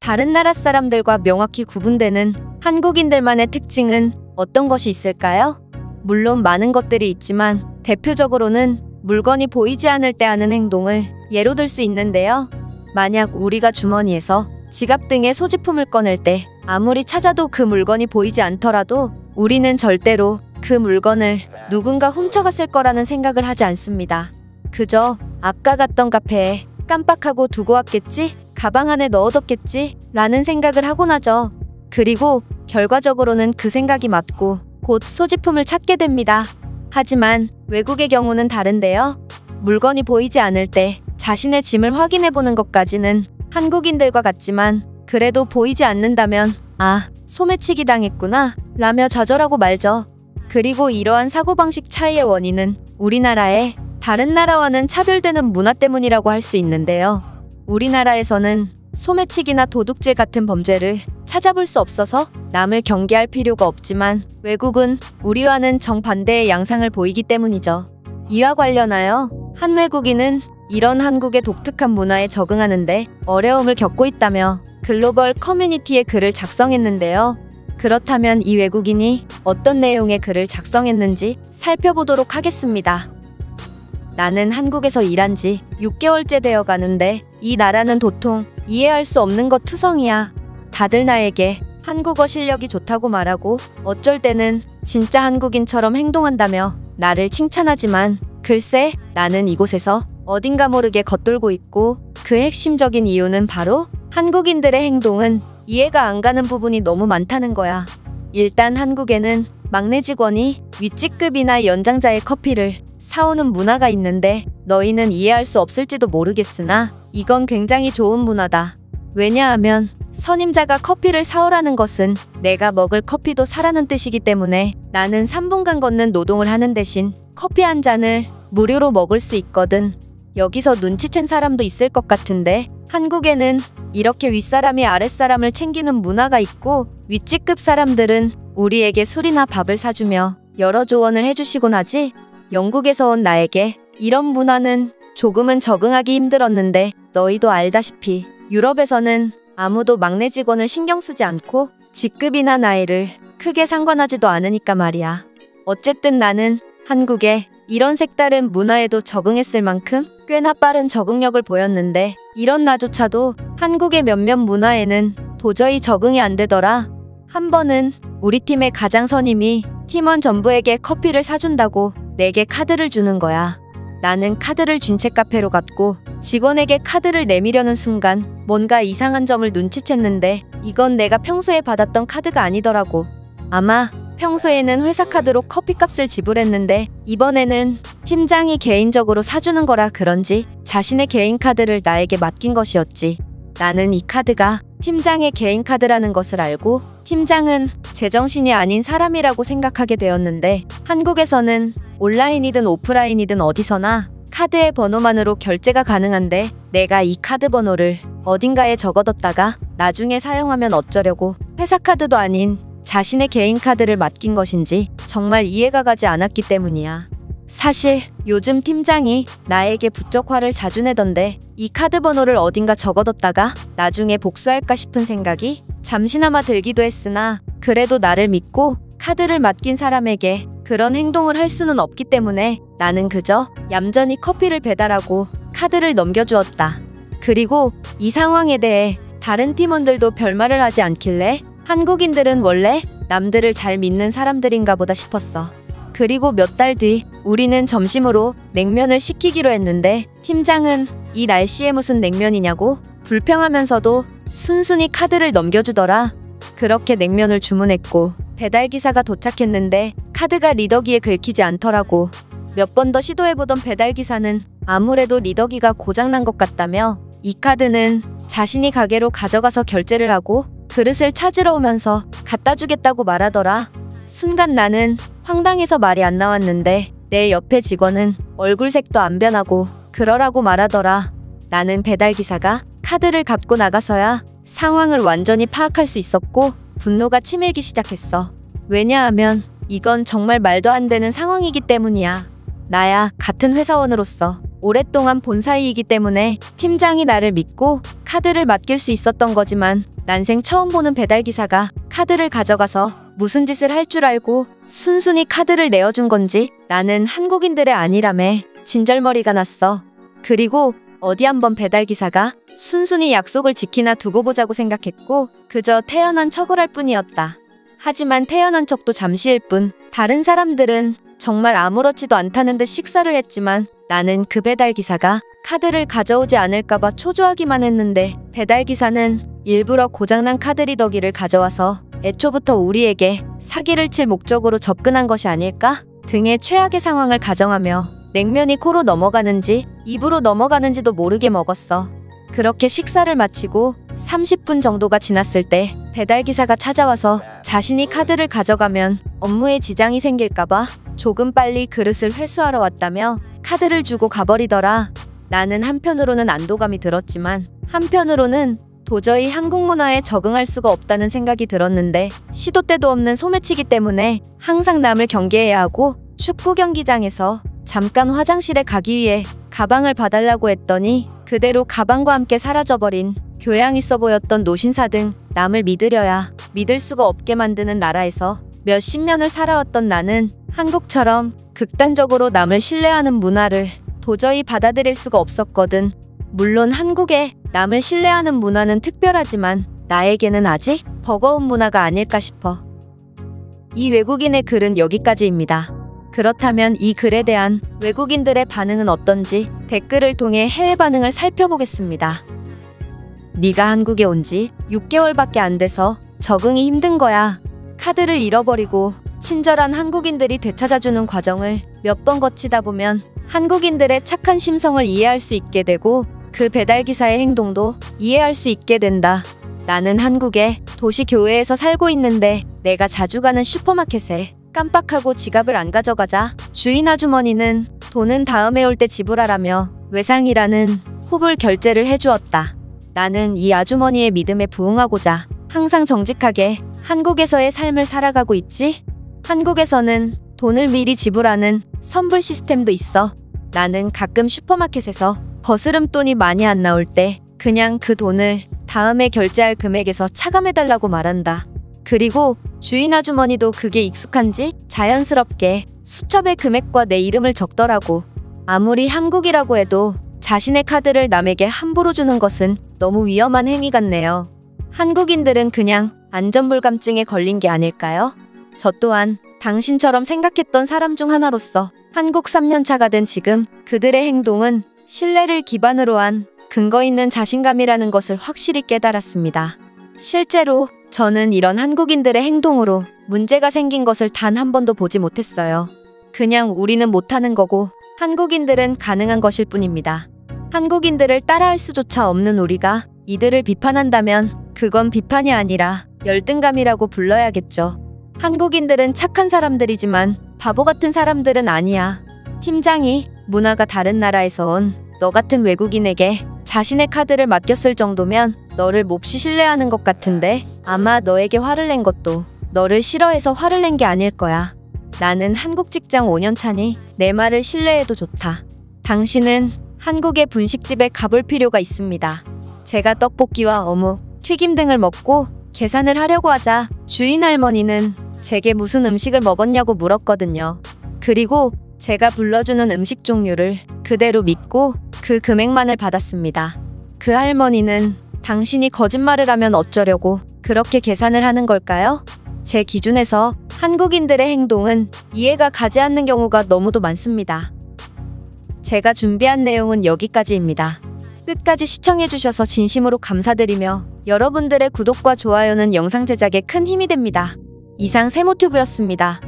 다른 나라 사람들과 명확히 구분되는 한국인들만의 특징은 어떤 것이 있을까요? 물론 많은 것들이 있지만 대표적으로는 물건이 보이지 않을 때 하는 행동을 예로 들 수 있는데요. 만약 우리가 주머니에서 지갑 등의 소지품을 꺼낼 때 아무리 찾아도 그 물건이 보이지 않더라도 우리는 절대로 그 물건을 누군가 훔쳐갔을 거라는 생각을 하지 않습니다. 그저 아까 갔던 카페에 깜빡하고 두고 왔겠지? 가방 안에 넣어뒀겠지? 라는 생각을 하곤 하죠. 그리고 결과적으로는 그 생각이 맞고 곧 소지품을 찾게 됩니다. 하지만 외국의 경우는 다른데요. 물건이 보이지 않을 때 자신의 짐을 확인해보는 것까지는 한국인들과 같지만 그래도 보이지 않는다면 아, 소매치기 당했구나 라며 좌절하고 말죠. 그리고 이러한 사고방식 차이의 원인은 우리나라의 다른 나라와는 차별되는 문화 때문이라고 할 수 있는데요. 우리나라에서는 소매치기나 도둑질 같은 범죄를 찾아볼 수 없어서 남을 경계할 필요가 없지만 외국은 우리와는 정반대의 양상을 보이기 때문이죠. 이와 관련하여 한 외국인은 이런 한국의 독특한 문화에 적응하는데 어려움을 겪고 있다며 글로벌 커뮤니티에 글을 작성했는데요. 그렇다면 이 외국인이 어떤 내용의 글을 작성했는지 살펴보도록 하겠습니다. 나는 한국에서 일한 지 6개월째 되어 가는데 이 나라는 도통 이해할 수 없는 것 투성이야. 다들 나에게 한국어 실력이 좋다고 말하고 어쩔 때는 진짜 한국인처럼 행동한다며 나를 칭찬하지만 글쎄 나는 이곳에서 어딘가 모르게 겉돌고 있고 그 핵심적인 이유는 바로 한국인들의 행동은 이해가 안 가는 부분이 너무 많다는 거야. 일단 한국에는 막내 직원이 윗직급이나 연장자의 커피를 사오는 문화가 있는데 너희는 이해할 수 없을지도 모르겠으나 이건 굉장히 좋은 문화다. 왜냐하면 선임자가 커피를 사오라는 것은 내가 먹을 커피도 사라는 뜻이기 때문에 나는 3분간 걷는 노동을 하는 대신 커피 한 잔을 무료로 먹을 수 있거든. 여기서 눈치챈 사람도 있을 것 같은데 한국에는 이렇게 윗사람이 아랫사람을 챙기는 문화가 있고 윗직급 사람들은 우리에게 술이나 밥을 사주며 여러 조언을 해주시곤 하지. 영국에서 온 나에게 이런 문화는 조금은 적응하기 힘들었는데 너희도 알다시피 유럽에서는 아무도 막내 직원을 신경 쓰지 않고 직급이나 나이를 크게 상관하지도 않으니까 말이야. 어쨌든 나는 한국에 이런 색다른 문화에도 적응했을 만큼 꽤나 빠른 적응력을 보였는데 이런 나조차도 한국의 몇몇 문화에는 도저히 적응이 안 되더라. 한 번은 우리 팀의 가장 선임이 팀원 전부에게 커피를 사준다고 내게 카드를 주는 거야. 나는 카드를 준 채 카페로 갔고 직원에게 카드를 내미려는 순간 뭔가 이상한 점을 눈치챘는데 이건 내가 평소에 받았던 카드가 아니더라고. 아마 평소에는 회사 카드로 커피값을 지불했는데 이번에는 팀장이 개인적으로 사주는 거라 그런지 자신의 개인 카드를 나에게 맡긴 것이었지. 나는 이 카드가 팀장의 개인 카드라는 것을 알고 팀장은 제정신이 아닌 사람이라고 생각하게 되었는데 한국에서는 온라인이든 오프라인이든 어디서나 카드의 번호만으로 결제가 가능한데 내가 이 카드 번호를 어딘가에 적어뒀다가 나중에 사용하면 어쩌려고 회사 카드도 아닌 자신의 개인 카드를 맡긴 것인지 정말 이해가 가지 않았기 때문이야. 사실 요즘 팀장이 나에게 부쩍 화를 자주 내던데 이 카드 번호를 어딘가 적어뒀다가 나중에 복수할까 싶은 생각이 잠시나마 들기도 했으나 그래도 나를 믿고 카드를 맡긴 사람에게 그런 행동을 할 수는 없기 때문에 나는 그저 얌전히 커피를 배달하고 카드를 넘겨주었다. 그리고 이 상황에 대해 다른 팀원들도 별말을 하지 않길래 한국인들은 원래 남들을 잘 믿는 사람들인가 보다 싶었어. 그리고 몇 달 뒤 우리는 점심으로 냉면을 시키기로 했는데 팀장은 이 날씨에 무슨 냉면이냐고 불평하면서도 순순히 카드를 넘겨주더라. 그렇게 냉면을 주문했고 배달기사가 도착했는데 카드가 리더기에 긁히지 않더라고. 몇 번 더 시도해보던 배달기사는 아무래도 리더기가 고장난 것 같다며 이 카드는 자신이 가게로 가져가서 결제를 하고 그릇을 찾으러 오면서 갖다 주겠다고 말하더라. 순간 나는 황당해서 말이 안 나왔는데 내 옆에 직원은 얼굴색도 안 변하고 그러라고 말하더라. 나는 배달기사가 카드를 갖고 나가서야 상황을 완전히 파악할 수 있었고 분노가 치밀기 시작했어. 왜냐하면 이건 정말 말도 안 되는 상황이기 때문이야. 나야 같은 회사원으로서 오랫동안 본 사이이기 때문에 팀장이 나를 믿고 카드를 맡길 수 있었던 거지만 난생 처음 보는 배달기사가 카드를 가져가서 무슨 짓을 할 줄 알고 순순히 카드를 내어준 건지 나는 한국인들의 아니라며 진절머리가 났어. 그리고 어디 한번 배달기사가 순순히 약속을 지키나 두고 보자고 생각했고 그저 태연한 척을 할 뿐이었다. 하지만 태연한 척도 잠시일 뿐 다른 사람들은 정말 아무렇지도 않다는 듯 식사를 했지만 나는 그 배달기사가 카드를 가져오지 않을까봐 초조하기만 했는데 배달기사는 일부러 고장난 카드 리더기를 가져와서 애초부터 우리에게 사기를 칠 목적으로 접근한 것이 아닐까? 등의 최악의 상황을 가정하며 냉면이 코로 넘어가는지 입으로 넘어가는지도 모르게 먹었어. 그렇게 식사를 마치고 30분 정도가 지났을 때 배달기사가 찾아와서 자신이 카드를 가져가면 업무에 지장이 생길까봐 조금 빨리 그릇을 회수하러 왔다며 카드를 주고 가버리더라. 나는 한편으로는 안도감이 들었지만 한편으로는 도저히 한국 문화에 적응할 수가 없다는 생각이 들었는데 시도 때도 없는 소매치기 때문에 항상 남을 경계해야 하고 축구 경기장에서 잠깐 화장실에 가기 위해 가방을 봐달라고 했더니 그대로 가방과 함께 사라져버린 교양 있어 보였던 노신사 등 남을 믿으려야 믿을 수가 없게 만드는 나라에서 몇십 년을 살아왔던 나는 한국처럼 극단적으로 남을 신뢰하는 문화를 도저히 받아들일 수가 없었거든. 물론 한국의 남을 신뢰하는 문화는 특별하지만 나에게는 아직 버거운 문화가 아닐까 싶어. 이 외국인의 글은 여기까지입니다. 그렇다면 이 글에 대한 외국인들의 반응은 어떤지 댓글을 통해 해외 반응을 살펴보겠습니다. 네가 한국에 온 지 6개월밖에 안 돼서 적응이 힘든 거야. 카드를 잃어버리고 친절한 한국인들이 되찾아주는 과정을 몇 번 거치다 보면 한국인들의 착한 심성을 이해할 수 있게 되고 그 배달기사의 행동도 이해할 수 있게 된다. 나는 한국의 도시 교외에서 살고 있는데 내가 자주 가는 슈퍼마켓에 깜빡하고 지갑을 안 가져가자 주인 아주머니는 돈은 다음에 올 때 지불하라며 외상이라는 후불 결제를 해주었다. 나는 이 아주머니의 믿음에 부응하고자 항상 정직하게 한국에서의 삶을 살아가고 있지. 한국에서는 돈을 미리 지불하는 선불 시스템도 있어. 나는 가끔 슈퍼마켓에서 거스름돈이 많이 안 나올 때 그냥 그 돈을 다음에 결제할 금액에서 차감해달라고 말한다. 그리고 주인 아주머니도 그게 익숙한지 자연스럽게 수첩에 금액과 내 이름을 적더라고. 아무리 한국이라고 해도 자신의 카드를 남에게 함부로 주는 것은 너무 위험한 행위 같네요. 한국인들은 그냥 안전불감증에 걸린 게 아닐까요? 저 또한 당신처럼 생각했던 사람 중 하나로서 한국 3년차가 된 지금 그들의 행동은 신뢰를 기반으로 한 근거 있는 자신감이라는 것을 확실히 깨달았습니다. 실제로 저는 이런 한국인들의 행동으로 문제가 생긴 것을 단 한 번도 보지 못했어요. 그냥 우리는 못하는 거고 한국인들은 가능한 것일 뿐입니다. 한국인들을 따라할 수조차 없는 우리가 이들을 비판한다면 그건 비판이 아니라 열등감이라고 불러야겠죠. 한국인들은 착한 사람들이지만 바보 같은 사람들은 아니야. 팀장이 문화가 다른 나라에서 온 너 같은 외국인에게 자신의 카드를 맡겼을 정도면 너를 몹시 신뢰하는 것 같은데 아마 너에게 화를 낸 것도 너를 싫어해서 화를 낸 게 아닐 거야. 나는 한국 직장 5년 차니 내 말을 신뢰해도 좋다. 당신은 한국의 분식집에 가볼 필요가 있습니다. 제가 떡볶이와 어묵, 튀김 등을 먹고 계산을 하려고 하자 주인 할머니는 제게 무슨 음식을 먹었냐고 물었거든요. 그리고 제가 불러주는 음식 종류를 그대로 믿고 그 금액만을 받았습니다. 그 할머니는 당신이 거짓말을 하면 어쩌려고 그렇게 계산을 하는 걸까요? 제 기준에서 한국인들의 행동은 이해가 가지 않는 경우가 너무도 많습니다. 제가 준비한 내용은 여기까지입니다. 끝까지 시청해주셔서 진심으로 감사드리며 여러분들의 구독과 좋아요는 영상 제작에 큰 힘이 됩니다. 이상 세모튜브였습니다.